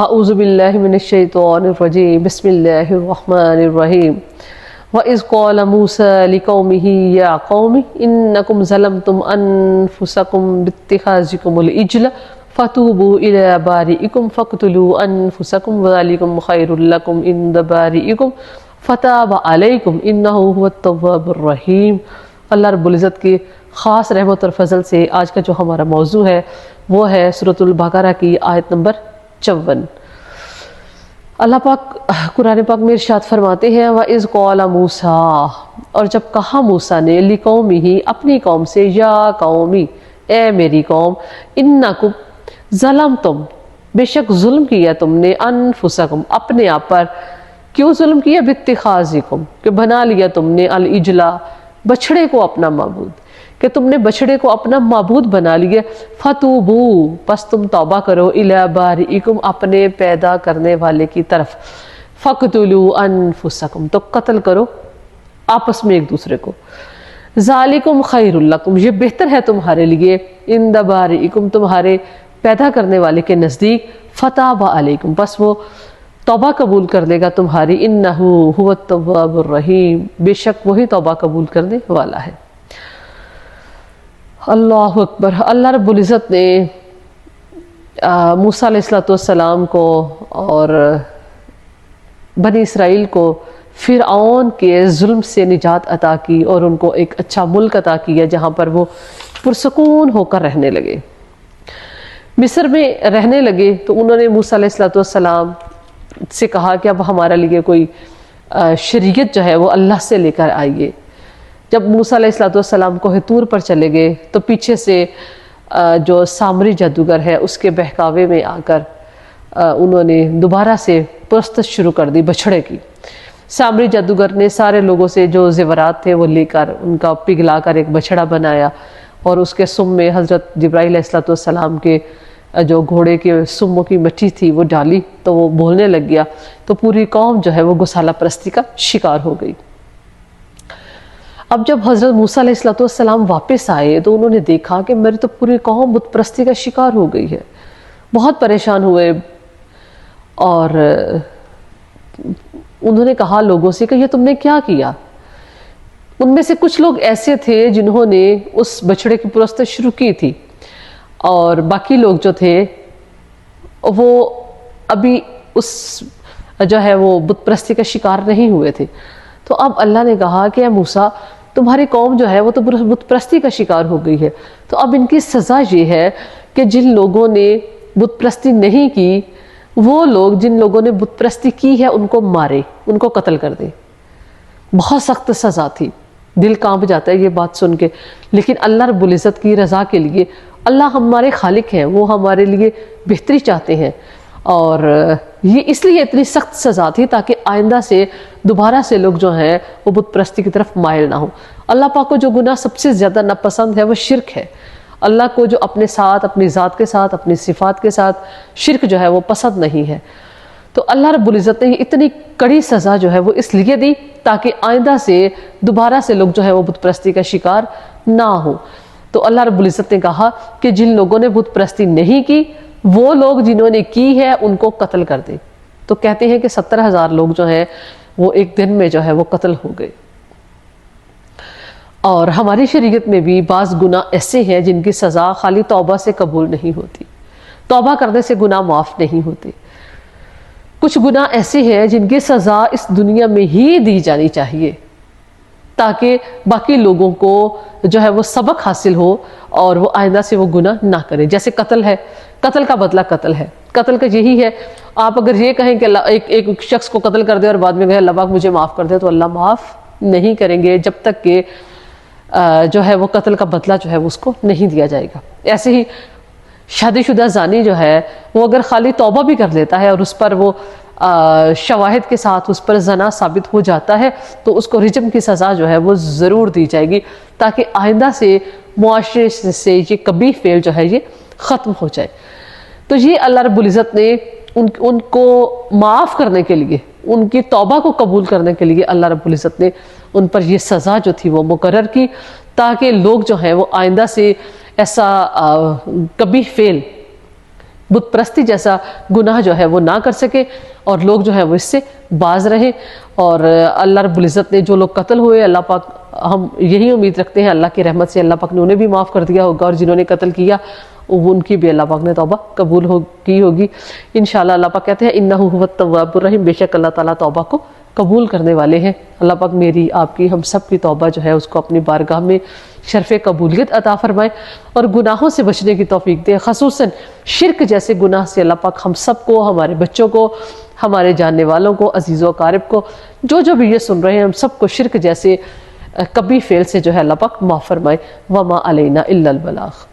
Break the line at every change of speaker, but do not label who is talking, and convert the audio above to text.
اعوذ باللہ من الشیطان الرجیم بسم اللہ الرحمن الرحیم وَإِذْ قَالَ مُوسَىٰ لِقَوْمِهِ يَا قَوْمِ إِنَّكُمْ ظَلَمْتُمْ أَنفُسَكُمْ بِاتِّخَاذِكُمُ الْعِجْلَ فَتُوبُوا إِلَىٰ بَارِئِكُمْ فَاقْتُلُوا أَنفُسَكُمْ ذَٰلِكُمْ خَيْرٌ لَكُمْ عِندَ بَارِئِكُمْ فَتَابَ عَلَيْكُمْ إِنَّهُ هُوَ التَّوَّابُ الرَّحِيمُ۔ اللہ رب العزت کی خاص رحمت اور فضل سے آج کا جو ہمارا موضوع ہے وہ ہے سورۃ البقرہ کی آیت نمبر 54۔ اللہ پاک قرآن پاک میں ارشاد فرماتے ہیں وَإِذْ قَالَ مُوسَىٰ، اور جب کہا موسیٰ نے لِقَوْمِهِ اپنی قوم سے، یا قومی اے میری قوم، اِنَّکُمْ ظَلَمْتُمْ بے شک ظلم کیا تم نے، انفسکم اپنے آپ پر۔ کیوں ظلم کیا؟ باتخاذکم کہ بنا لیا تم نے، العجلہ بچھڑے کو اپنا معبود، کہ تم نے بچھڑے کو اپنا معبود بنا لیا۔ فتوبو پس تم توبہ کرو، الی بارئکم اپنے پیدا کرنے والے کی طرف۔ فقتلوا انفسکم تو قتل کرو آپس میں ایک دوسرے کو۔ ذالکم خیر لکم یہ بہتر ہے تمہارے لیے، عند بارئکم تمہارے پیدا کرنے والے کے نزدیک۔ فتاب علیکم پس وہ توبہ قبول کر لے گا تمہاری، انہ هو التواب الرحیم بے شک وہی توبہ قبول کرنے والا ہے۔ اللہ اکبر۔ اللہ رب العزت نے موسیٰ علیہ السلام کو اور بنی اسرائیل کو فرعون کے ظلم سے نجات عطا کی اور ان کو ایک اچھا ملک عطا کیا جہاں پر وہ پرسکون ہو کر رہنے لگے۔ مصر میں رہنے لگے تو انہوں نے موسیٰ علیہ السلام سے کہا کہ اب ہمارے لیے کوئی شریعت جو ہے وہ اللہ سے لے کر آئیے۔ جب موسیٰ علیہ السلام کوہ طور پر چلے گئے تو پیچھے سے جو سامری جادوگر ہے اس کے بہکاوے میں آ کر انہوں نے دوبارہ سے پرستش شروع کر دی بچھڑے کی۔ سامری جادوگر نے سارے لوگوں سے جو زیورات تھے وہ لے کر ان کا پگھلا کر ایک بچھڑا بنایا اور اس کے سم میں حضرت جبرائیل علیہ السلام کے جو گھوڑے کے سموں کی مٹی تھی وہ ڈالی تو وہ بولنے لگ گیا، تو پوری قوم جو ہے وہ گوسالہ پرستی کا شکار ہو گئی۔ اب جب حضرت موسیٰ علیہ السلام واپس آئے تو انہوں نے دیکھا کہ میری تو پوری قوم بت پرستی کا شکار ہو گئی ہے، بہت پریشان ہوئے اور انہوں نے کہا لوگوں سے کہ یہ تم نے کیا کیا؟ ان میں سے کچھ لوگ ایسے تھے جنہوں نے اس بچڑے کی پرستش شروع کی تھی اور باقی لوگ جو تھے وہ ابھی اس جو ہے وہ بت پرستی کا شکار نہیں ہوئے تھے۔ تو اب اللہ نے کہا کہ اے موسیٰ تمہاری قوم جو ہے وہ تو بت پرستی کا شکار ہو گئی ہے، تو اب ان کی سزا یہ ہے کہ جن لوگوں نے بت پرستی نہیں کی وہ لوگ جن لوگوں نے بت پرستی کی ہے ان کو مارے، ان کو قتل کر دے۔ بہت سخت سزا تھی، دل کانپ جاتا ہے یہ بات سن کے، لیکن اللہ رب العزت کی رضا کے لیے، اللہ ہمارے خالق ہیں، وہ ہمارے لیے بہتری چاہتے ہیں، اور یہ اس لیے اتنی سخت سزا تھی تاکہ آئندہ سے دوبارہ سے لوگ جو ہیں وہ بت پرستی کی طرف مائل نہ ہوں۔ اللہ پاک کو جو گناہ سب سے زیادہ ناپسند ہے وہ شرک ہے۔ اللہ کو جو اپنے ساتھ، اپنی ذات کے ساتھ، اپنی صفات کے ساتھ شرک جو ہے وہ پسند نہیں ہے۔ تو اللہ رب العزت نے اتنی کڑی سزا جو ہے وہ اس لیے دی تاکہ آئندہ سے دوبارہ سے لوگ جو ہے وہ بت پرستی کا شکار نہ ہوں۔ تو اللہ رب العزت نے کہا کہ جن لوگوں نے بت پرستی نہیں کی وہ لوگ جنہوں نے کی ہے ان کو قتل کر دے۔ تو کہتے ہیں کہ 70,000 لوگ جو ہیں وہ ایک دن میں جو ہے وہ قتل ہو گئے۔ اور ہماری شریعت میں بھی بعض گناہ ایسے ہیں جن کی سزا خالی توبہ سے قبول نہیں ہوتی، توبہ کرنے سے گناہ معاف نہیں ہوتے۔ کچھ گناہ ایسے ہیں جن کی سزا اس دنیا میں ہی دی جانی چاہیے تاکہ باقی لوگوں کو جو ہے وہ سبق حاصل ہو اور وہ آئندہ سے وہ گناہ نہ کریں۔ جیسے قتل ہے، قتل کا بدلہ قتل ہے، قتل کا یہی ہے۔ آپ اگر یہ کہیں کہ ایک شخص کو قتل کر دے اور بعد میں کہے اللہ پاک مجھے معاف کر دے، تو اللہ معاف نہیں کریں گے جب تک کہ جو ہے وہ قتل کا بدلہ جو ہے وہ اس کو نہیں دیا جائے گا۔ ایسے ہی شادی شدہ زانی جو ہے وہ اگر خالی توبہ بھی کر لیتا ہے اور اس پر وہ شواہد کے ساتھ اس پر زنا ثابت ہو جاتا ہے تو اس کو رجم کی سزا جو ہے وہ ضرور دی جائے گی تاکہ آئندہ سے معاشرے سے یہ قبیح فعل جو ہے یہ ختم ہو جائے۔ تو یہ اللہ رب العزت نے ان کو معاف کرنے کے لیے، ان کی توبہ کو قبول کرنے کے لیے اللہ رب العزت نے ان پر یہ سزا جو تھی وہ مقرر کی تاکہ لوگ جو ہیں وہ آئندہ سے ایسا قبیح فعل بت پرستی جیسا گناہ جو ہے وہ نہ کر سکے، اور لوگ جو ہے وہ اس سے باز رہیں۔ اور اللہ رب العزت نے جو لوگ قتل ہوئے، اللہ پاک ہم یہی امید رکھتے ہیں اللہ کی رحمت سے اللہ پاک نے انہیں بھی معاف کر دیا ہوگا، اور جنہوں نے قتل کیا ان کی بھی اللہ پاک نے توبہ قبول کی ہوگی انشاءاللہ۔ اللہ پاک کہتے ہیں انہ ھو التواب الرحیم، بے شک اللہ تعالیٰ توبہ کو قبول کرنے والے ہیں۔ اللہ پاک میری آپ کی ہم سب کی توبہ جو ہے اس کو اپنی بارگاہ میں شرف قبولیت عطا فرمائے اور گناہوں سے بچنے کی توفیق دے، خصوصاً شرک جیسے گناہ سے اللہ پاک ہم سب کو، ہمارے بچوں کو، ہمارے جاننے والوں کو، عزیز و اقارب کو، جو بھی یہ سن رہے ہیں، ہم سب کو شرک جیسے کبھی فعل سے جو ہے اللہ پاک معاف فرمائے۔ وما علینا الا البلاغ۔